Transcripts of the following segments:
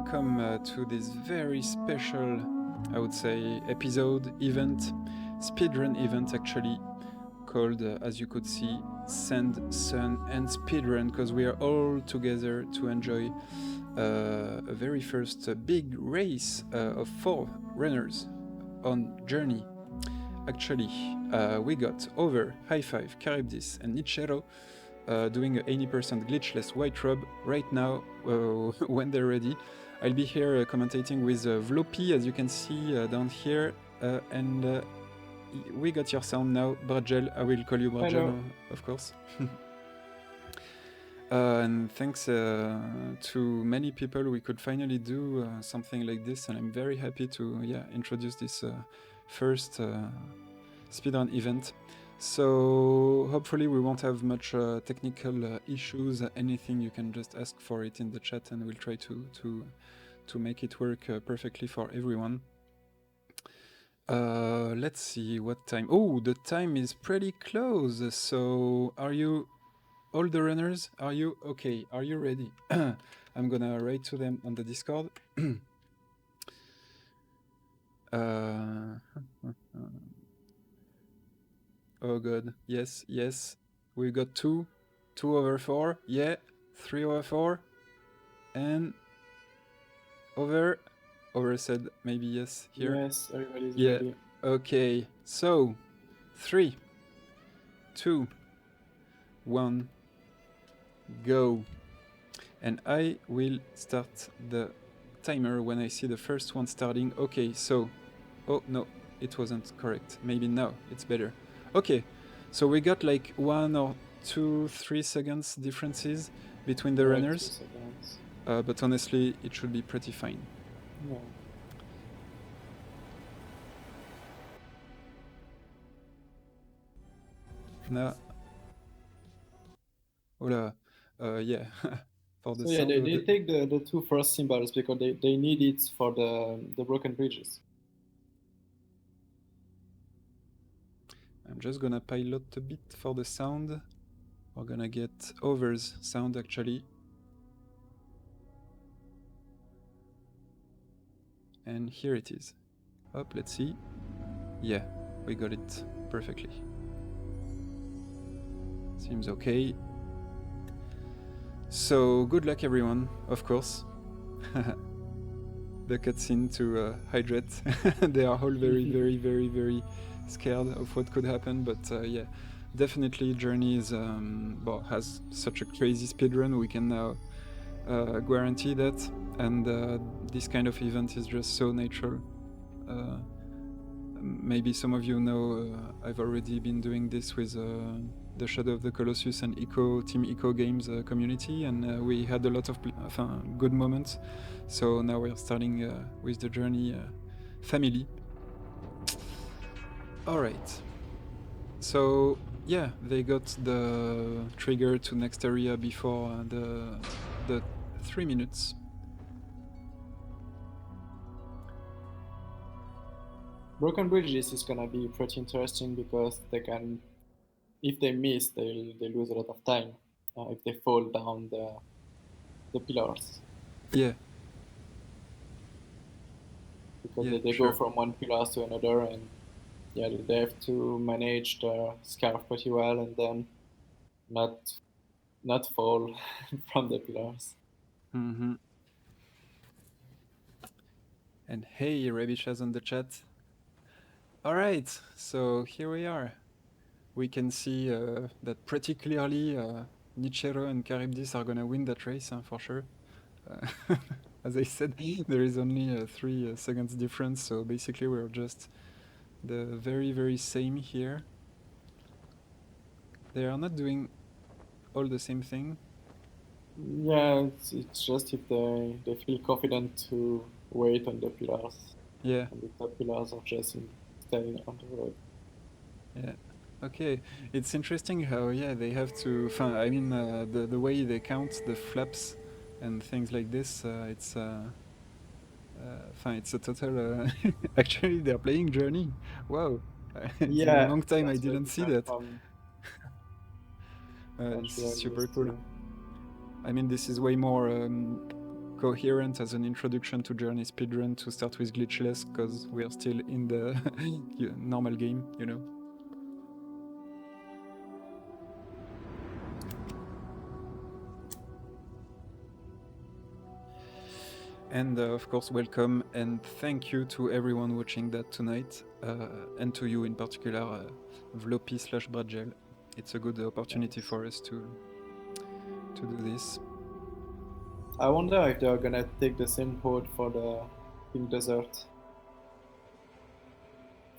welcome to this very special, I would say, episode, event, speedrun event actually, called, as you could see, Sand, Sun and Speedrun, because we are all together to enjoy a very first big race of 4 runners on Journey. Actually, we got Over, High Five, Charybdis and Nichero doing a 80% glitchless white rob right now when they're ready. I'll be here commentating with Vlopi, as you can see down here, and we got your sound now, Brajel. I will call you Brajel, of course. And thanks to many people, we could finally do something like this, and I'm very happy to introduce this first speedrun event. So hopefully we won't have much technical issues. Anything, you can just ask for it in the chat, and we'll try to make it work perfectly for everyone. Let's see what time. Oh, the time is pretty close. So are you, all the runners, are you okay? Are you ready? I'm gonna write to them on the Discord. Oh god, yes, we got 2 over 4, yeah, 3 over 4, and over said maybe yes here. Yes, everybody's ready. Okay, so 3, 2, 1, go. And I will start the timer when I see the first one starting. Okay, so, oh no, it wasn't correct. Maybe now it's better. Okay, so we got like 1 or 2, 3 seconds differences between the runners, but honestly, it should be pretty fine. Yeah. Now, hola, yeah. For the so yeah, they take the 2 first symbols because they need it for the broken bridges. I'm just gonna pilot a bit for the sound. We're gonna get Over's sound actually. And here it is. Hop, let's see. Yeah, we got it perfectly. Seems okay. So good luck everyone, of course. The cutscene to hydrate. They are all very scared of what could happen, but yeah, definitely Journey is has such a crazy speedrun. We can now guarantee that, and this kind of event is just so natural. Maybe some of you know I've already been doing this with the Shadow of the Colossus and Team Eco Games community, and we had a lot of good moments. So now we're starting with the Journey family. Alright, so yeah, they got the trigger to next area before the 3 minutes. Broken bridges is gonna be pretty interesting because they can, if they miss, they lose a lot of time if they fall down the pillars. Yeah. Because they go from one pillar to another, and yeah, they have to manage the scarf pretty well, and then not fall from the pillars. Mm-hmm. And hey, Rebishas on the chat. Alright, so here we are. We can see that pretty clearly Nichero and Charybdis are gonna win that race for sure. As I said, there is only 3 seconds difference, so basically we're just the very same here. They are not doing all the same thing. Yeah, it's just if they feel confident to wait on the pillars. Yeah. And the top pillars are just staying on the road. Yeah. Okay, it's interesting how they have to. I mean, the way they count the flaps and things like this. It's a total. Actually, they're playing Journey. Wow. It's been a long time I didn't see that. It's super cool. I mean, this is way more coherent as an introduction to Journey Speedrun to start with Glitchless, because we are still in the normal game, you know. And of course, welcome and thank you to everyone watching that tonight, and to you in particular, Vlopi/Bradgel. It's a good opportunity for us to do this. I wonder if they're gonna take the same road for the Pink Desert.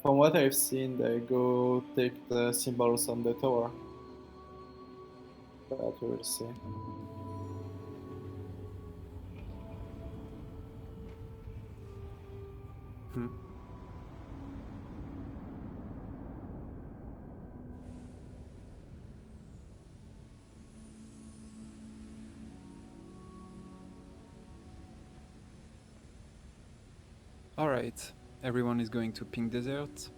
From what I've seen, they go take the symbols on the tower. But we will see. All right, everyone is going to Pink Desert.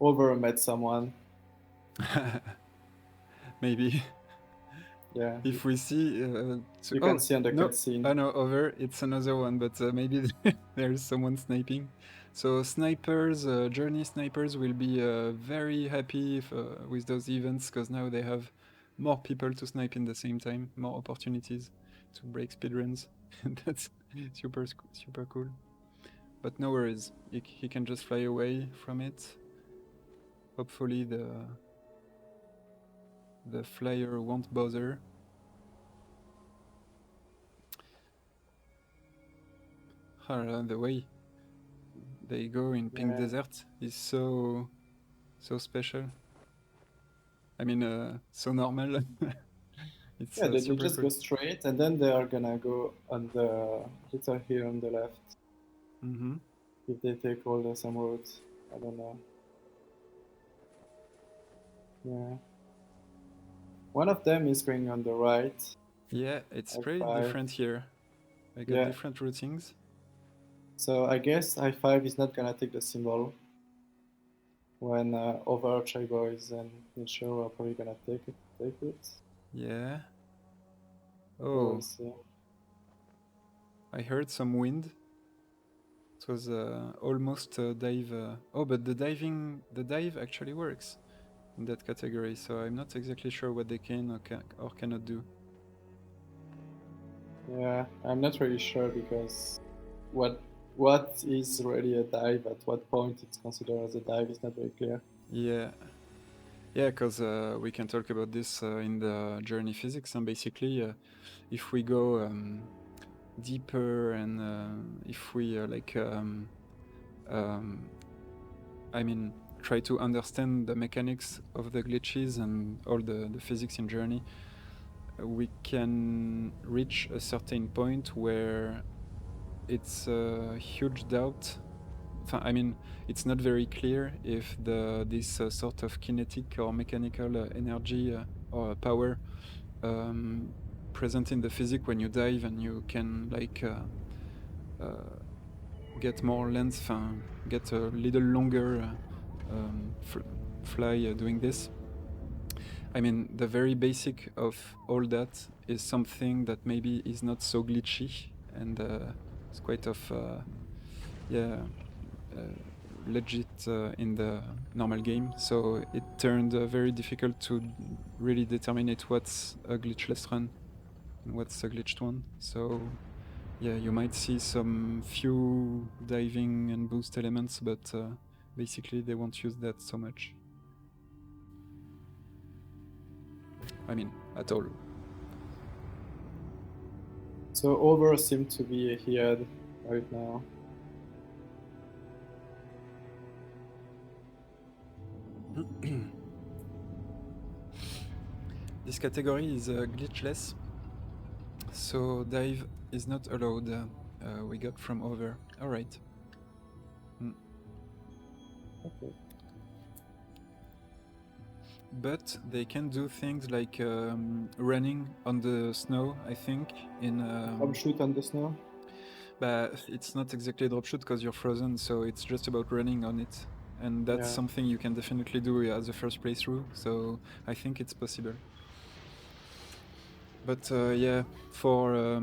Over met someone. Maybe. Yeah. If we see, you can see on the cutscene. Oh no, over. It's another one, but maybe there is someone sniping. So snipers, Journey snipers, will be very happy with those events, because now they have more people to snipe in the same time, more opportunities to break speedruns. That's super cool. But no worries, he can just fly away from it. Hopefully the flyer won't bother. The way they go in Pink Desert is so special. I mean, so normal. It's yeah, they super just cool. go straight, and then they are gonna go on the little here on the left. Mm-hmm. If they take all the same routes, I don't know. Yeah. One of them is going on the right. Yeah, it's pretty I5. different here. I got different routings. So I guess I5 is not gonna take the symbol. When Overarch Boys and Nicho are probably gonna take it. Yeah. Oh. We'll see. I heard some wind. It was almost a dive. Oh, but the dive actually works in that category, so I'm not exactly sure what they can or cannot do. Yeah, I'm not really sure, because what is really a dive, at what point it's considered as a dive, is not very clear. Yeah, because we can talk about this in the journey physics, and basically if we go deeper and if we I mean, try to understand the mechanics of the glitches and all the physics in Journey, we can reach a certain point where it's a huge doubt. I mean, it's not very clear if this sort of kinetic or mechanical energy or power present in the physics when you dive and you can get more length, get a little longer fly doing this. I mean, the very basic of all that is something that maybe is not so glitchy, and it's quite of legit in the normal game. So it turned very difficult to really determine what's a glitchless run and what's a glitched one. So yeah, you might see some few diving and boost elements, but basically they won't use that so much. I mean, at all. So Over seems to be ahead right now. This category is glitchless, so dive is not allowed. We got from Over. All right. Okay. But they can do things like running on the snow, I think. Shoot on the snow? But it's not exactly a drop shoot because you're frozen, so it's just about running on it. And that's Yeah. something you can definitely do as a first playthrough, so I think it's possible. But yeah, for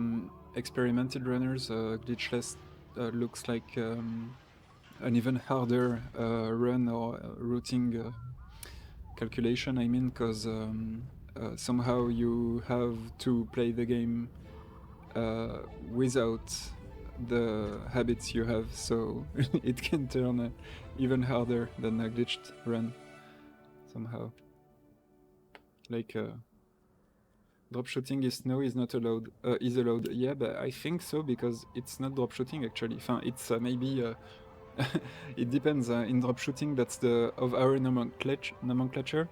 experimented runners, glitchless looks like an even harder run or routing calculation, I mean, because somehow you have to play the game without the habits you have, so it can turn even harder than a glitched run somehow. Like drop shooting is not allowed. Is allowed, yeah, but I think so because it's not drop shooting actually. It's maybe it depends. In drop shooting, that's the of our nomenclature.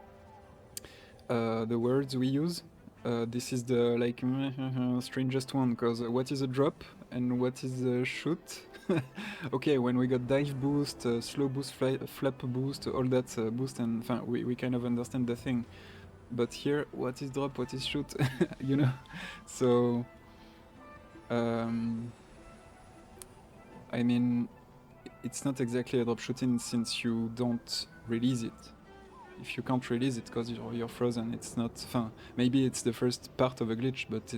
The words we use. This is the like strangest one because what is a drop and what is a shoot? Okay, when we got dive boost, slow boost, flap boost, all that boost, and we kind of understand the thing. But here, what is drop? What is shoot? You know, so I mean, it's not exactly a drop shooting since you don't release it. If you can't release it because you're frozen, it's not fun. Maybe it's the first part of a glitch, but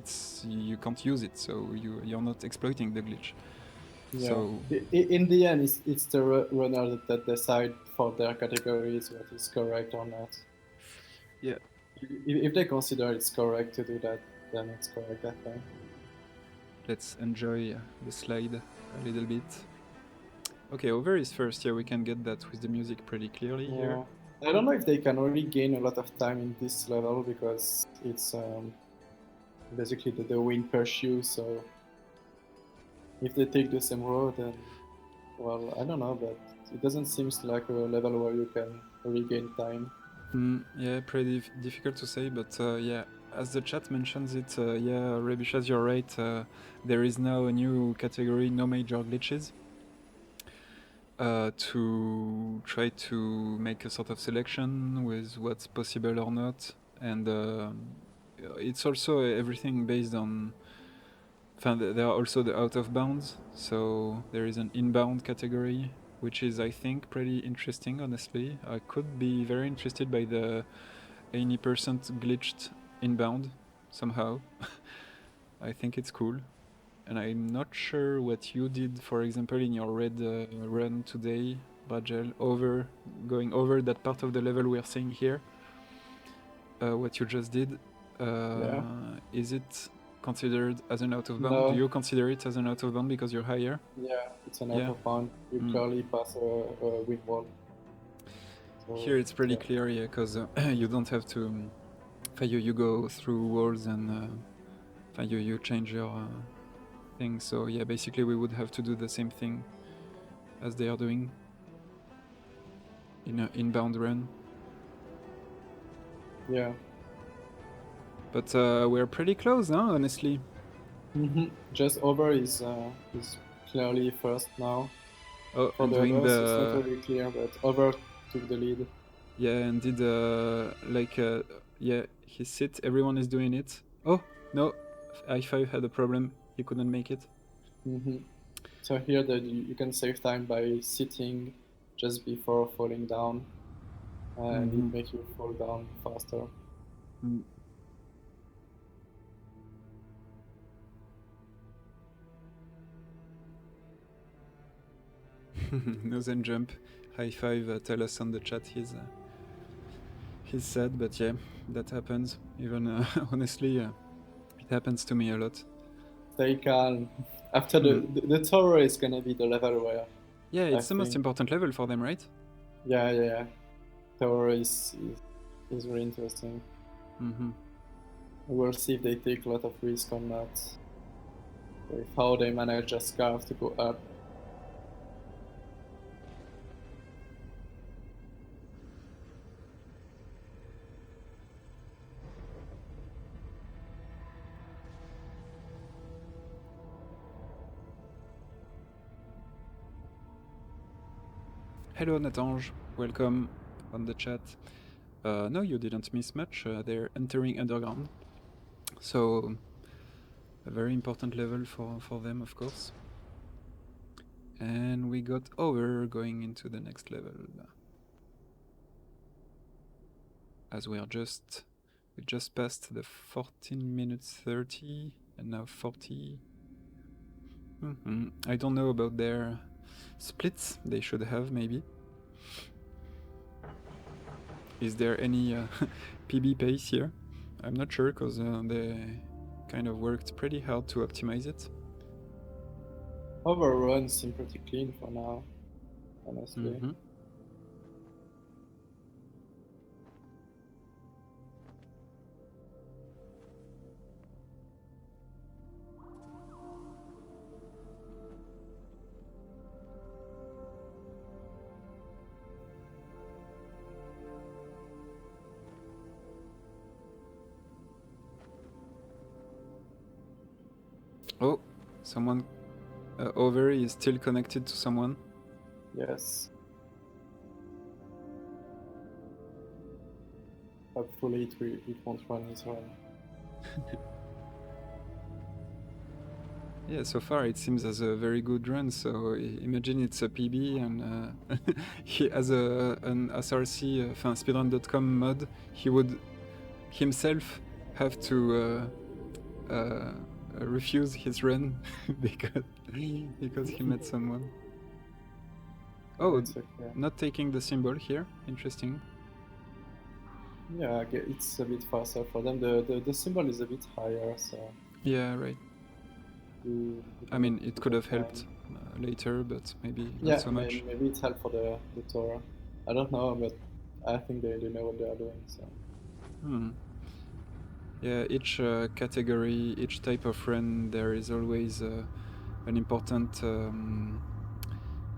you can't use it, so you're not exploiting the glitch. Yeah. So In the end, it's the runner that decide for their categories what is correct or not. yeah, If they consider it's correct to do that, then it's correct that way. let's enjoy the slide a little bit. Okay, over is first. Yeah, we can get that with the music pretty clearly here. I don't know if they can really gain a lot of time in this level because it's basically the wind pursue. So if they take the same road, then well, I don't know, but it doesn't seem like a level where you can regain time. Yeah, pretty difficult to say, but yeah, as the chat mentions it, yeah, Rebishas, you're right. There is now a new category, no major glitches, to try to make a sort of selection with what's possible or not, and it's also everything based on. There are also the out of bounds, so there is an inbound category, which is, I think, pretty interesting, honestly. I could be very interested by the 80% glitched inbound somehow. I think it's cool. And I'm not sure what you did, for example, in your red run today, Rajel, going over that part of the level we're seeing here. What you just did, is it considered as an out of bound? No. Do you consider it as an out of bound because you're higher? Yeah, it's an out of bound. You clearly pass a wind wall. So, here it's pretty clear, yeah, because you don't have to. You go through walls and you change your thing. So yeah, basically we would have to do the same thing as they are doing in an inbound run. Yeah. But we're pretty close, huh? Honestly. Just over is clearly first now. Oh, for and the doing others, it's not really clear, but over took the lead. Yeah, and did yeah, his sit. Everyone is doing it. Oh no, I5 had a problem. He couldn't make it. So here that you can save time by sitting just before falling down, and it makes you fall down faster. No Zen jump. High five. Tell us on the chat. He's sad, but yeah, that happens. Even honestly, it happens to me a lot. Stay calm. After the tower is gonna be the level where. Yeah, it's the most important level for them, right? Yeah. Tower is really interesting. We'll see if they take a lot of risk or not. With how they manage a scarf to go up. Hello Natange, welcome on the chat. No, you didn't miss much. They're entering underground, so a very important level for them, of course. And we got over going into the next level. As we just passed the 14 minutes 30 and now 40. I don't know about their splits. They should have, maybe. Is there any PB pace here? I'm not sure, because they kind of worked pretty hard to optimize it. Overrun seem pretty clean for now, honestly. Oh, someone over is still connected to someone. Yes. Hopefully it won't run his run. Yeah, so far it seems as a very good run. So imagine it's a PB and he as an SRC, speedrun.com mod, he would himself have to refuse his run because he met someone. Oh, It's okay. Not taking the symbol here. Interesting. Yeah, it's a bit faster for them. The symbol is a bit higher, so. Yeah, right. I mean, it could have helped later, but maybe not so much. Maybe it's helped for the tour. I don't know, but I think they know what they are doing. So. Yeah, each category, each type of run, there is always an important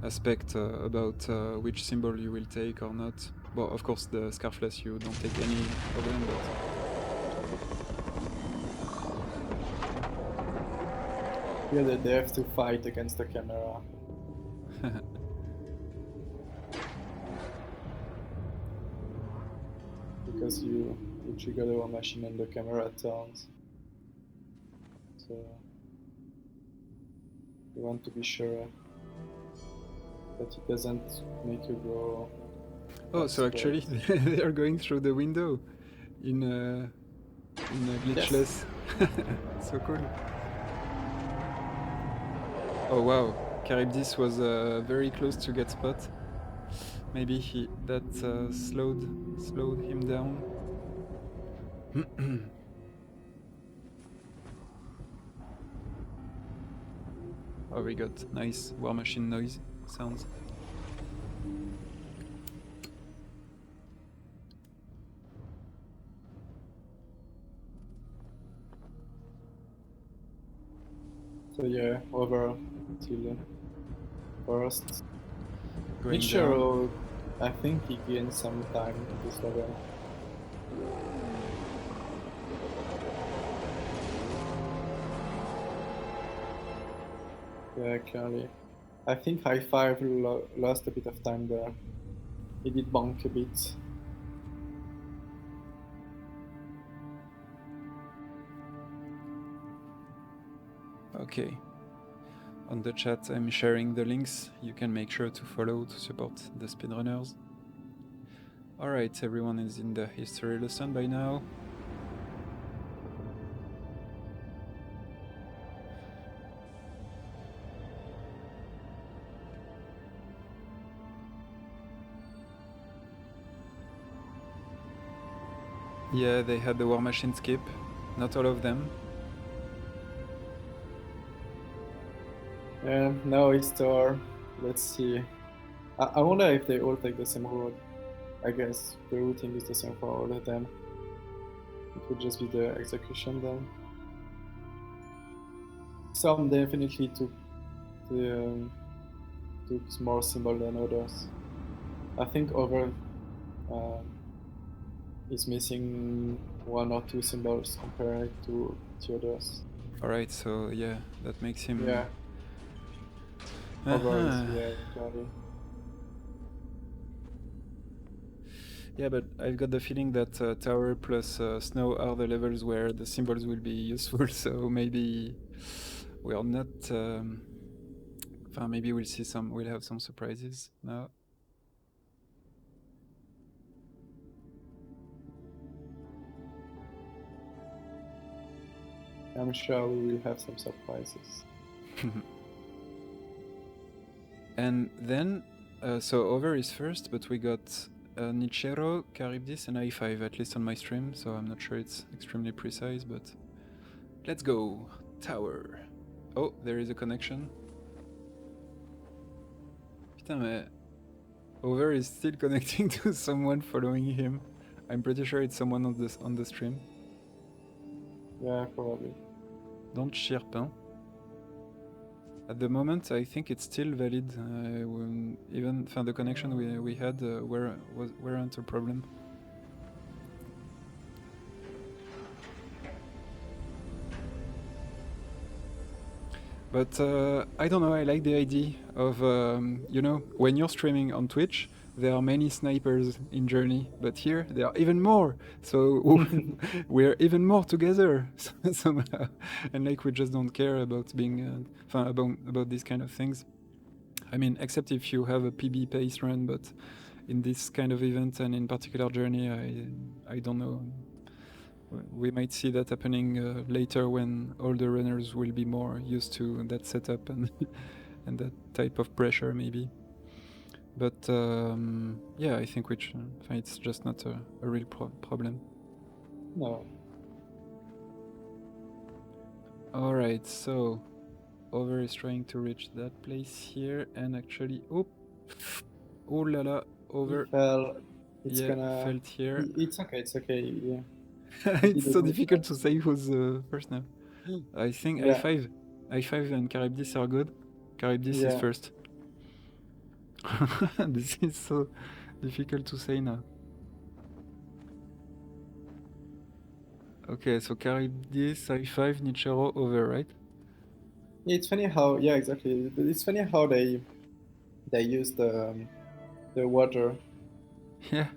aspect about which symbol you will take or not. Well, of course, the scarfless, you don't take any of them, but... Yeah, they have to fight against the camera. Because you trigger the war machine and the camera turns. So you want to be sure that it doesn't make you go... Oh, so actually they are going through the window in glitchless. Yes. So cool. Oh wow, Charybdis was very close to get spot. Maybe that slowed him down. Oh, we got nice war machine noise sounds. So yeah, over till first. Going I think he gained some time in this level. Yeah, clearly. I think High Five lost a bit of time there. He did bonk a bit. Okay. On the chat, I'm sharing the links. You can make sure to follow to support the speedrunners. Alright, everyone is in the history lesson by now. Yeah, they had the war machine skip. Not all of them. Yeah, now it's tour. Let's see. I wonder if they all take the same road. I guess the routing is the same for all of them. It would just be the execution then. Some definitely took more symbol than others. I think over is missing 1 or 2 symbols compared to the others. Alright, so yeah, that makes him... Yeah. Over is, yeah, clearly. Yeah, but I've got the feeling that Tower plus Snow are the levels where the symbols will be useful, so maybe we are not... maybe we'll see some. We'll have some surprises now. I'm sure we will have some surprises. And then, so over is first, but we got Nichero, Charybdis, and I5, at least on my stream, so I'm not sure it's extremely precise, but let's go. Tower. Oh, there is a connection. Putain, mais over is still connecting to someone following him. I'm pretty sure it's someone on the stream. Yeah, probably. Don't chirp, hein? At the moment, I think it's still valid. Even the connection we had weren't a problem. But I don't know. I like the idea of you know, when you're streaming on Twitch, there are many snipers in Journey, but here there are even more. So we're even more together somehow, and like we just don't care about being about these kind of things. I mean, except if you have a PB pace run, but in this kind of event and in particular Journey, I don't know. We might see that happening later when all the runners will be more used to that setup and and that type of pressure maybe. But yeah, I think it's just not a real problem. No. All right, so over is trying to reach that place here, and actually, oh la la, over. He fell. It's yeah, gonna. felt here. It's okay. It's okay. Yeah. It's so difficult to say who's first now. I think Yeah. I5 and Charybdis are good. Charybdis is first. This is so difficult to say now. Okay, so Charybdis, I5, Nichero, over, right? It's funny how, yeah, exactly. It's funny how they use the water. Yeah.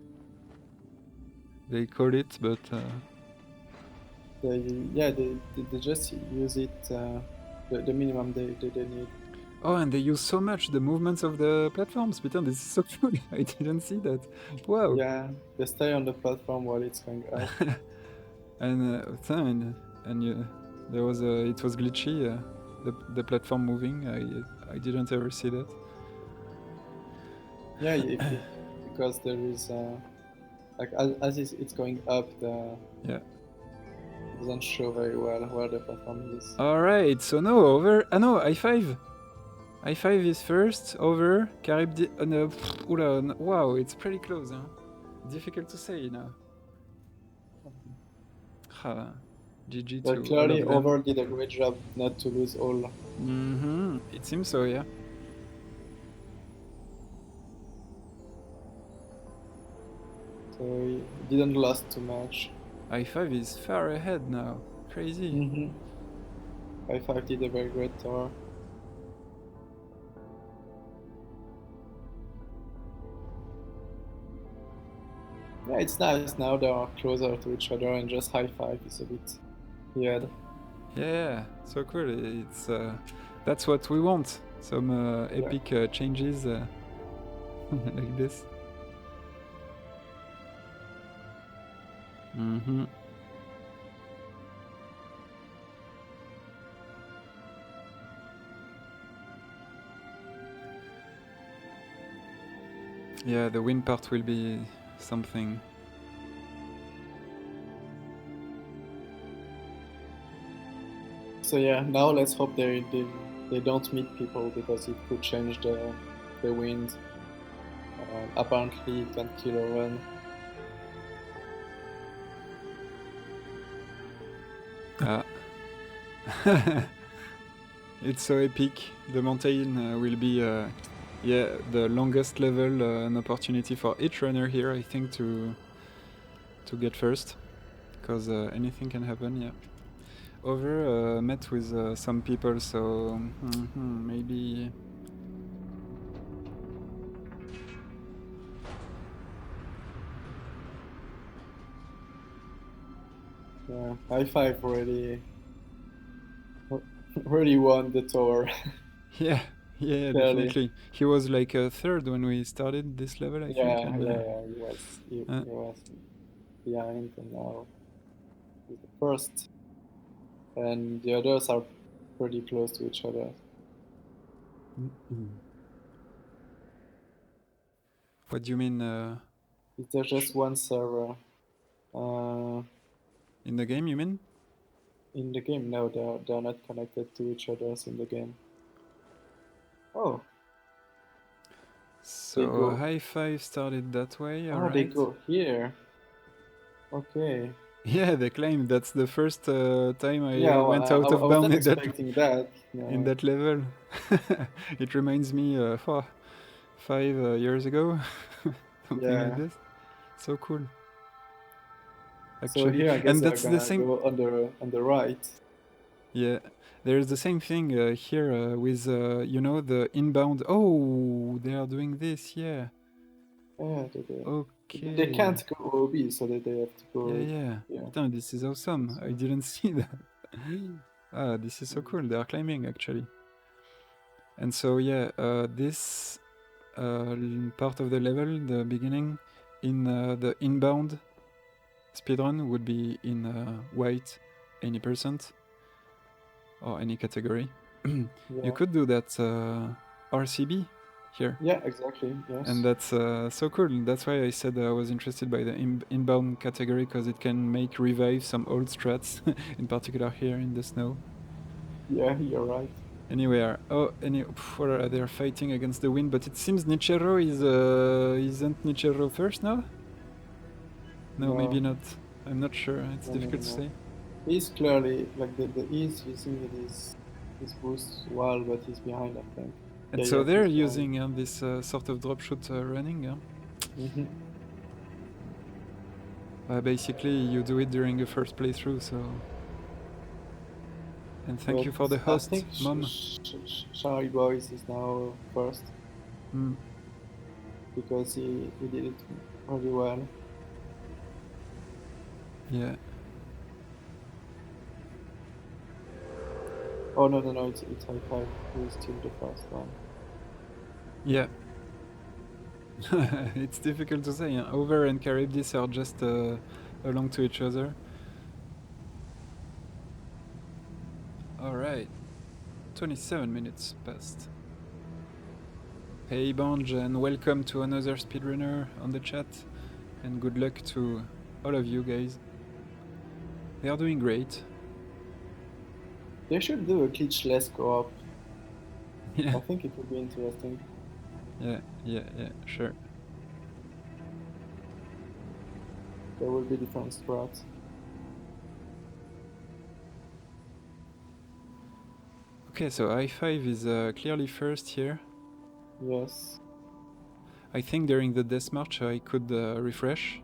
They call it, but they just use it the minimum they need. Oh, and they use so much the movements of the platforms. Putain, this is so cool. I didn't see that. Wow. Yeah, they stay on the platform while it's going up. And there was it was glitchy. The platform moving. I didn't ever see that. Yeah, because there is like as it's going up, it doesn't show very well where the platform is. All right, so no over. No, I5. I5 is first, over, Charybdis. No, wow, it's pretty close, huh? Difficult to say now. GG but to clearly, all of them. over did a great job not to lose all. It seems so, yeah. So he didn't lose too much. I5 is far ahead now. Crazy. I5 did a very great tour. Yeah, it's nice now they are closer to each other and just high five is a bit weird. Yeah, so cool. It's that's what we want. Some epic changes like this. Yeah, the win part will be something. So yeah, now let's hope they don't meet people because it could change the wind. Apparently it can kill a run. It's so epic. The mountain will be the longest level, an opportunity for each runner here, I think, to get first, because anything can happen. Yeah. Over met with some people, so maybe. Yeah, I5 already won the tour. Yeah, Yeah, clearly. definitely. He was like a third when we started this level, I think, Yeah, and yeah, he was behind, and now he's the first, and the others are pretty close to each other. what do you mean There's just one server. in the game? You mean? In the game, no, they're not connected to each other in the game. Oh, they So go. High Five started that way, Oh, they alright. go here. Okay. Yeah, they claimed that's the first time Yeah, I went out I of was bound not expecting that. in No. that level. It reminds me 5 years ago, something like Yeah. this. So cool, So actually. here, I guess And they're that's the gonna same. go on the right. Yeah, there's the same thing here with the inbound. Oh, they are doing this. Yeah. Yeah, they Okay. can't go OB, so they have to Yeah, go. yeah. Yeah. Putain, this is awesome. I didn't see that. Ah, this is so cool. They are climbing actually. And so yeah, this part of the level, the beginning, in the inbound speedrun would be in white, any percent, or any category. You Yeah. could do that RCB here. Yeah, exactly. Yes. And that's so cool. That's why I said I was interested by the inbound category, because it can make revive some old strats, in particular here in the snow. Yeah, you're right. Anywhere. They're fighting against the wind, but it seems Nichiro isn't Nichiro first now? No, maybe not. I'm not sure. It's difficult to say. He's clearly like the ease using it is his boost well, but he's behind, I think. And so they're using this sort of drop shoot running. Basically, you do it during the first playthrough, so. And thank you for the host, I think Mom. Shari Boys is now first. Mm. Because he did it really well. Yeah. Oh no, it's High Five who is still the first one. Yeah. It's difficult to say. Over and Charybdis are just along to each other. Alright. 27 minutes passed. Hey Banj, and welcome to another speedrunner on the chat. And good luck to all of you guys. They are doing great. They should do a glitchless co-op. Yeah. I think it would be interesting. Yeah, sure. There will be different strats. Okay, so I5 is clearly first here. Yes. I think during the death march I could refresh.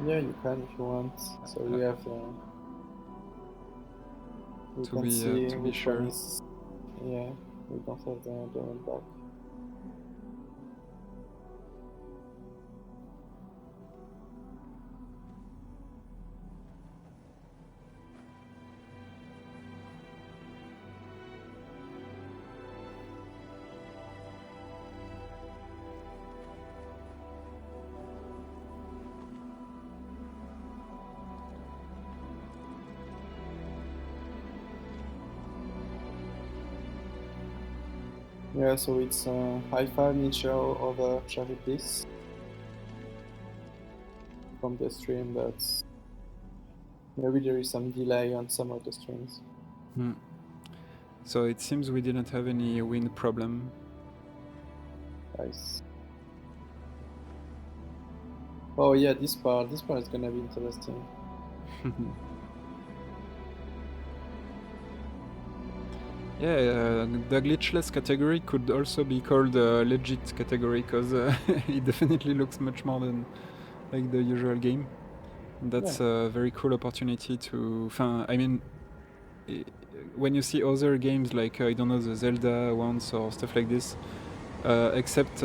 Yeah, you can if you want. So we have we can see to be which sure. one is. Yeah, we don't have the one back. Yeah, so it's High Five Nichiro over Charybdis from the stream, but maybe there is some delay on some of the streams. So it seems we didn't have any wind problem. Nice. Oh yeah, this part is gonna be interesting. Yeah, the glitchless category could also be called a legit category, because it definitely looks much more than like the usual game. And that's a very cool opportunity to. I mean, when you see other games like I don't know, the Zelda ones or stuff like this, except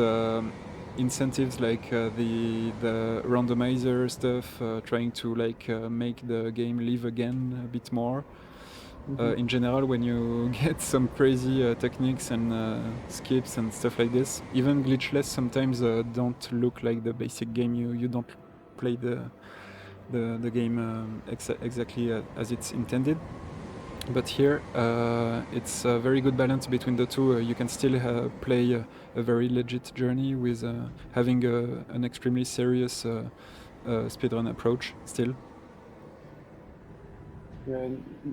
incentives like the randomizer stuff, trying to like make the game live again a bit more. In general, when you get some crazy techniques and skips and stuff like this, even glitchless sometimes don't look like the basic game. You don't play the game exactly as it's intended. But here, it's a very good balance between the two. You can still play a very legit journey with having an extremely serious speedrun approach still. Yeah,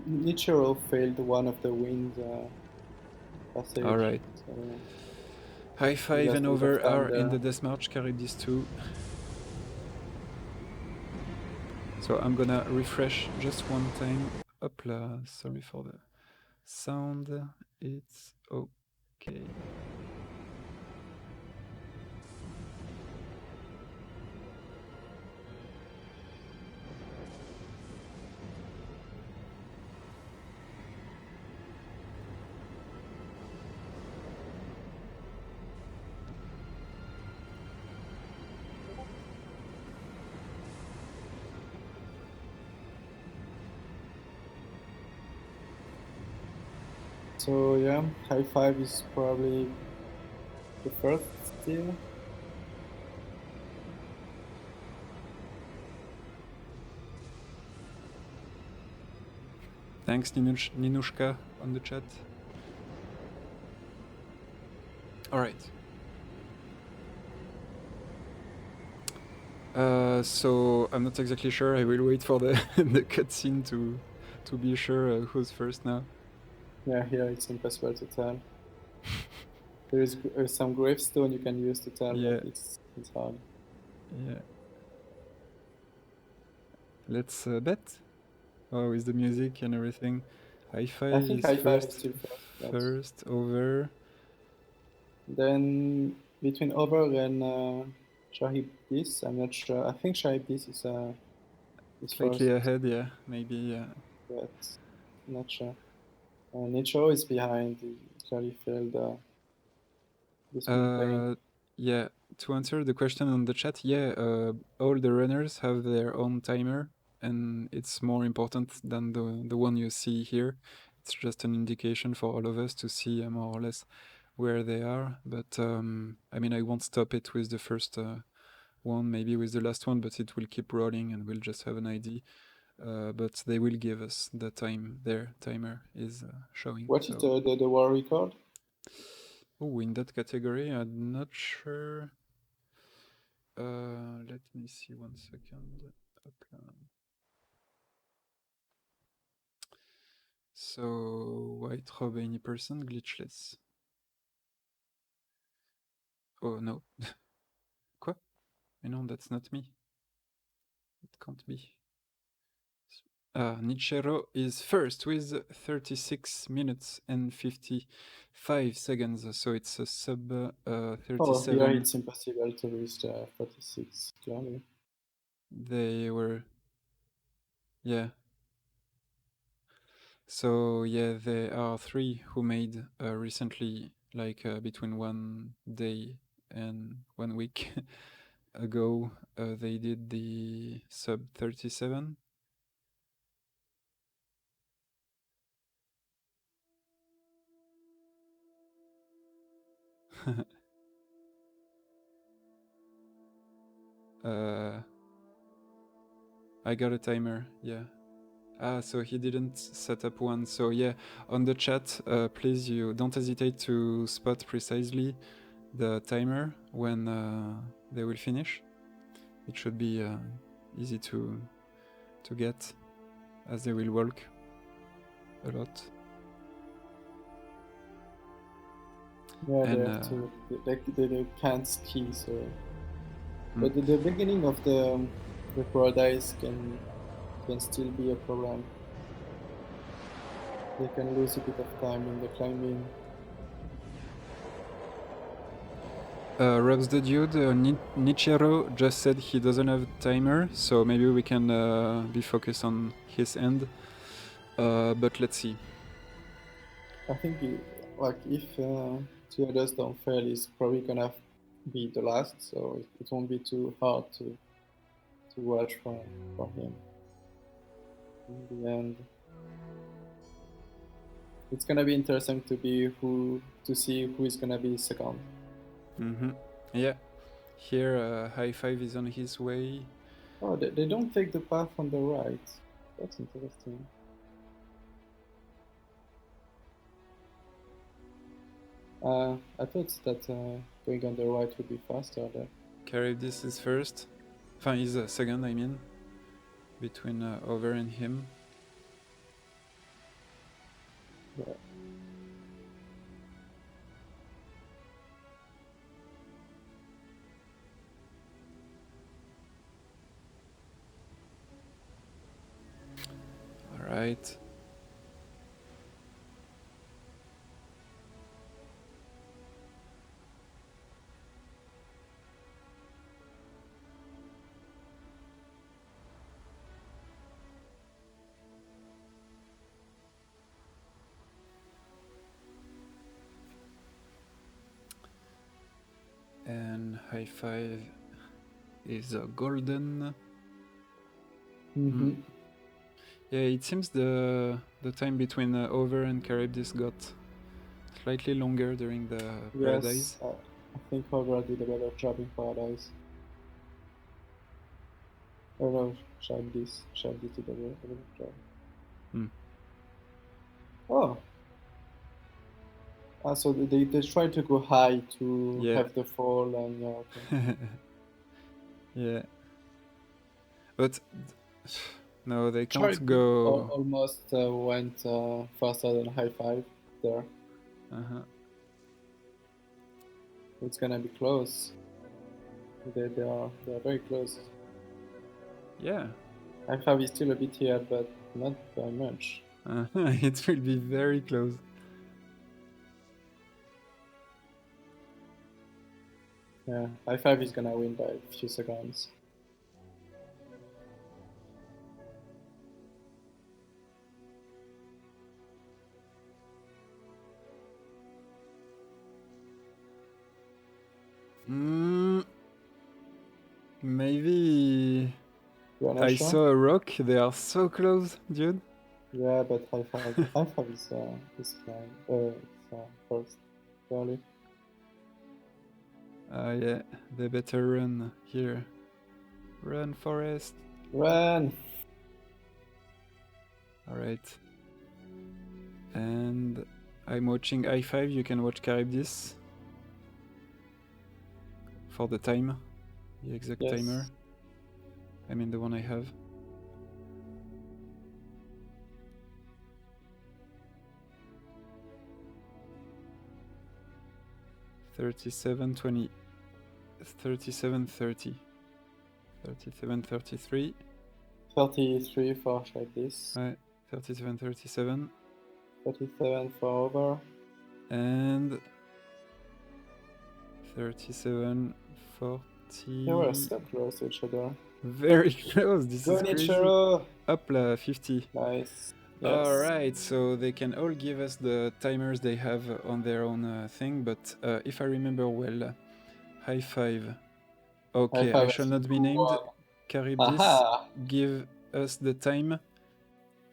Nichiro failed one of the wind passage. All right. So High Five and Over are in there. the death march, carried these two. So I'm gonna refresh just one time. Hopla, sorry for the sound. It's okay. So yeah, High Five is probably the first still. Thanks, Ninushka, on the chat. All right. So I'm not exactly sure. I will wait for the the cutscene to be sure who's first now. Yeah, here it's impossible to tell. There is some gravestone you can use to tell, Yeah. but it's hard. Yeah. Let's bet. Oh, with the music and everything. High Five is High Five first. is still first. First Over. Then between Over and Shahib Dis, I'm not sure. I think Shahib Dis is Slightly first, ahead, yeah, maybe. Yeah. but not sure. Nicho is behind. He clearly failed this campaign. Yeah, to answer the question on the chat, yeah, all the runners have their own timer, and it's more important than the one you see here. It's just an indication for all of us to see more or less where they are. But I mean, I won't stop it with the first one, maybe with the last one, but it will keep rolling, and we'll just have an ID. But they will give us the time their timer is showing. What is the war record? Oh, in that category, I'm not sure. Let me see 1 second. So, white robe any person, glitchless. Oh no. Quoi? No, that's not me. It can't be. Nichiro is first with 36 minutes and 55 seconds, so it's a sub 37. Oh, here it's impossible to reach 36, clearly. They were... Yeah. So, yeah, there are 3 who made recently, like between 1 day and 1 week ago, they did the sub 37. I got a timer, yeah. So he didn't set up one. So yeah, on the chat, please, you don't hesitate to spot precisely the timer when they will finish. It should be easy to get, as they will walk a lot. Yeah, and, they have to. They can't ski, so. But the beginning of the paradise can still be a problem. They can lose a bit of time in the climbing. Robs the Dude, Nichiro just said he doesn't have timer, so maybe we can be focused on his end. But let's see. I think if two others don't fail, he's probably gonna be the last, so it won't be too hard to watch for him in the end. It's gonna be interesting to see who is gonna be second. Yeah. Here, High Five is on his way. Oh, they don't take the path on the right. That's interesting. I thought that going on the right would be faster there. Charybdis is first. Enfin, he's second, I mean. Between Over and him. Yeah. Alright. And High Five is golden. Yeah, it seems the time between Over and Charybdis got slightly longer during the Paradise. Yes, I think Over did a better job in Paradise. Oh no, Charybdis did a better job. Oh. So they try to go high to have the fall and yeah. Okay. Yeah. But no, they can't go. Almost went faster than High Five there. It's gonna be close. They are very close. Yeah. High Five is still a bit here, but not by much. It will be very close. Yeah, High Five is gonna win by a few seconds. Maybe I saw a rock. They are so close, dude. Yeah, but High Five is flying. First, early. Yeah, they better run here. Run, Forest. Run! Alright. And I'm watching High Five. You can watch Charybdis. For the time. The exact timer. I mean the one I have. $37.20. 37.30. 37.33. 33 for Charybdis. Ouais, 37.37. 37 for Over. And 37.40. They were so close to each other. Very close. This is crazy. Up la 50. Nice. Yes. Alright, so they can all give us the timers they have on their own thing, but if I remember well, High Five. Okay, I shall not be named. Charybdis, give us the time.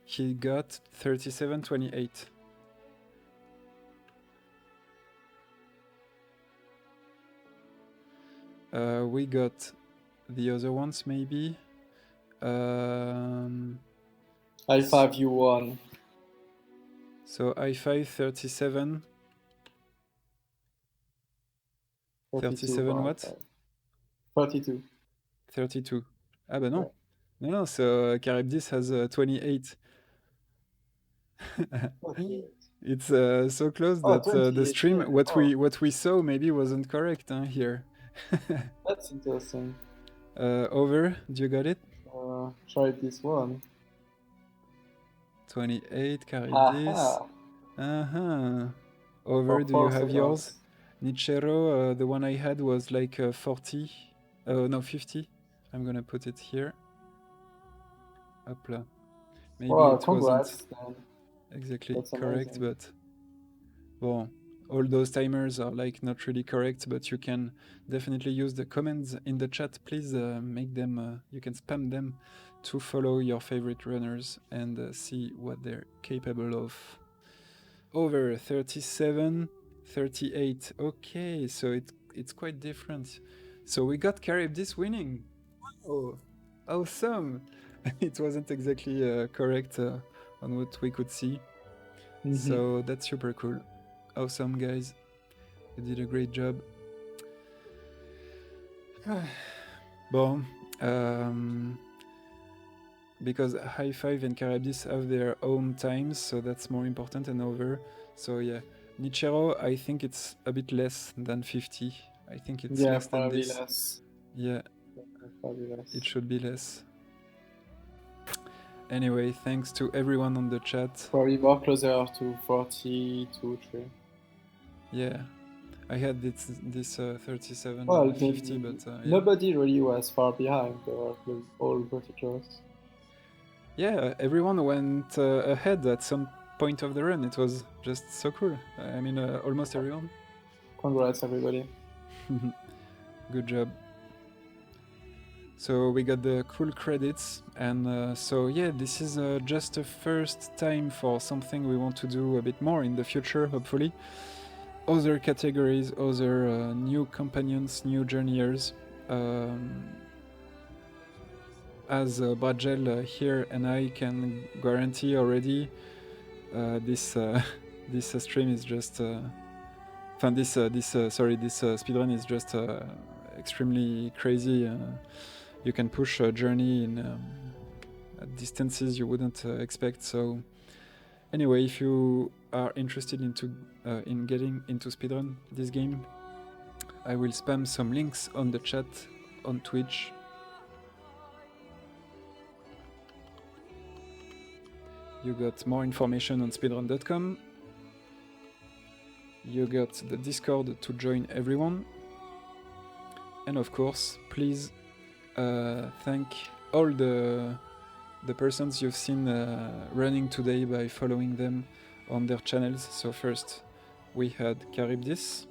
He got 37.28. We got the other ones maybe. High Five, you won. So High Five 37. 37 what? 32. 32. Ah bah non. Yeah. No, so Charybdis has 28. It's so close that the stream, what we saw maybe wasn't correct here. That's interesting. Over, do you got it? Try this one. 28, Charybdis. Over, do you have yours? Nichero, the one I had was like 40. Oh no, 50. I'm gonna put it here. Hopla. Maybe it wasn't exactly correct, but well, all those timers are like not really correct, but you can definitely use the comments in the chat. Please make them, you can spam them to follow your favorite runners and see what they're capable of. over 37, 38. Okay, so it's quite different. So we got Charybdis winning. Oh, awesome! It wasn't exactly correct on what we could see. So that's super cool. Awesome, guys. You did a great job. Bon, because High Five and Charybdis have their own times, so that's more important and over. So yeah, Nichero, I think it's a bit less than 50. I think it's less than probably this. less. Yeah, probably less. It should be less. Anyway, thanks to everyone on the chat. Probably more closer to 42, 3. Yeah, I had this 37, Well, 50, but yeah. Nobody really was far behind. They were all pretty close. Yeah, everyone went ahead at some point of the run. It was just so cool. I mean, almost everyone. Congrats, everybody. Good job. So we got the cool credits, and so yeah, this is just a first time for something we want to do a bit more in the future, hopefully. Other categories, other new companions, new journeyers. As Bradgel here and I can guarantee already, this stream is just this speedrun is just extremely crazy. You can push a journey in at distances you wouldn't expect. So anyway, if you are interested in getting into speedrun this game, I will spam some links on the chat on Twitch. You got more information on speedrun.com. You got the Discord to join everyone. And of course, please thank all the persons you've seen running today by following them on their channels. So first, we had Charybdis,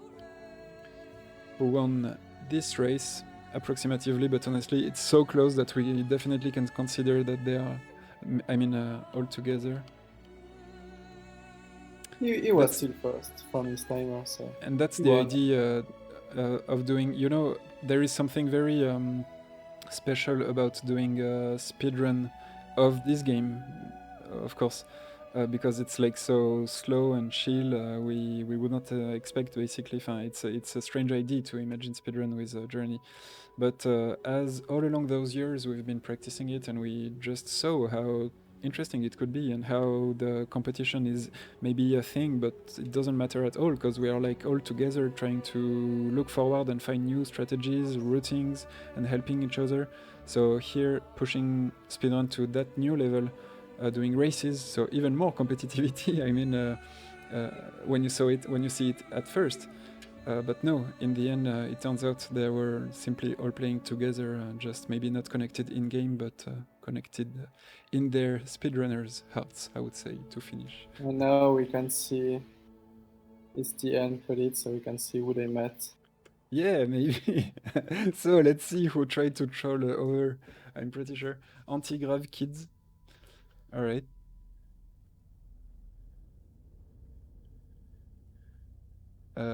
who won this race approximatively, but honestly, it's so close that we definitely can consider that they are, all together. He was still first from his timer, so. And that's the idea of doing, there is something very special about doing a speedrun of this game, of course, because it's like so slow and chill. We would not expect, basically. It's a strange idea to imagine speedrun with a journey. But as all along those years we've been practicing it, and we just saw how interesting it could be, and how the competition is maybe a thing, but it doesn't matter at all, because we are like all together trying to look forward and find new strategies, routings, and helping each other. So here, pushing speedrun to that new level, doing races, so even more competitivity. When you see it at first. But no, in the end, it turns out they were simply all playing together, just maybe not connected in-game, but connected in their speedrunners' hearts, I would say, to finish. And now we can see it's the end credit, so we can see who they met. Yeah, maybe. So let's see who tried to troll over. I'm pretty sure. Anti-Grave Kids. All right.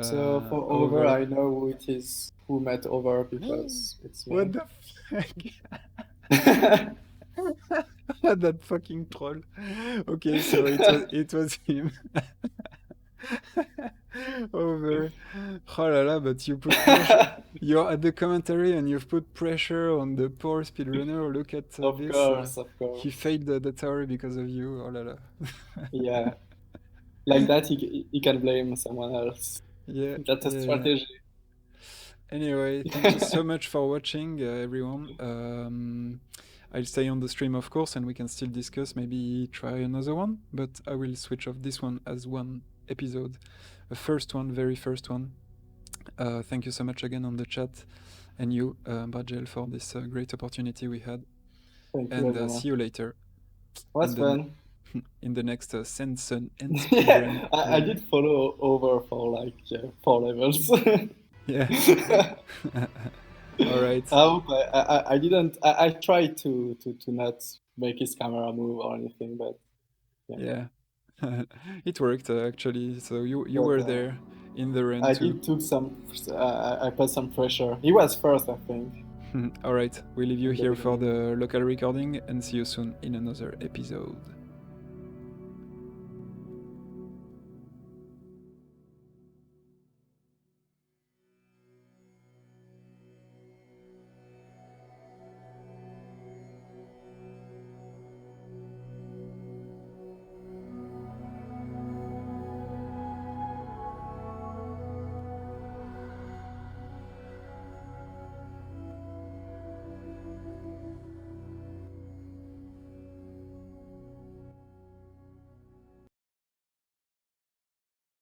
So for over, I know who it is who met over, because it's me. What the fuck? That fucking troll. Okay, so it was him. Over. Oh la la, but you put pressure. You're at the commentary and you've put pressure on the poor speedrunner. Look at of this. Of course. He failed the tower because of you. Oh la la. Yeah. Like that, he can blame someone else. Yeah. That's a strategy. Anyway, thank you so much for watching, everyone. I'll stay on the stream, of course, and we can still discuss, maybe try another one, but I will switch off this one as one episode. The first one, very first one. Thank you so much again on the chat, and you, Bradgel, for this great opportunity we had. Thank you, and see you later. Was fun. In the next Send, Sun, and Speedrun. I did follow over for like 4 levels. Yeah. All right. I didn't. I tried to not make his camera move or anything, but yeah. It worked actually. So you But, were there in the run I too. did took some. I put some pressure. He was first, I think. All right, we leave you In the here for beginning. the local recording and see you soon in another episode.